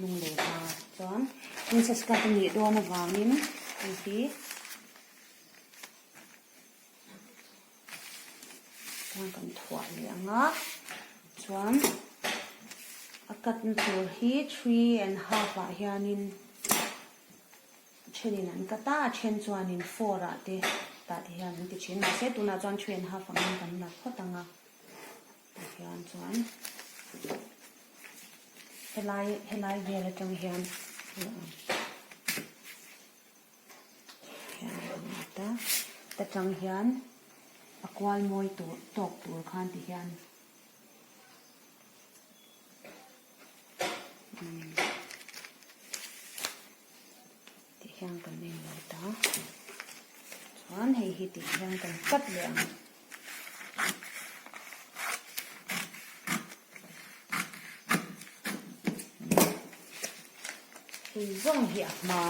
lung le ta chuan in sa ska ni do na wangin hi chuan kan thuai le anga chuan akat tur hi 3.5 a hianin thenin an kata then chuanin 4 a te ta ti hian ti chin ma se tuna chuan 3.5 ang kan la khotanga ta hian chuan helai vela tang hian ta tang hian akwal moi tu tok tur khan ti hian ti hian kan nei lo ta chuan hei hi ti hian kan kat le ang zong hi ma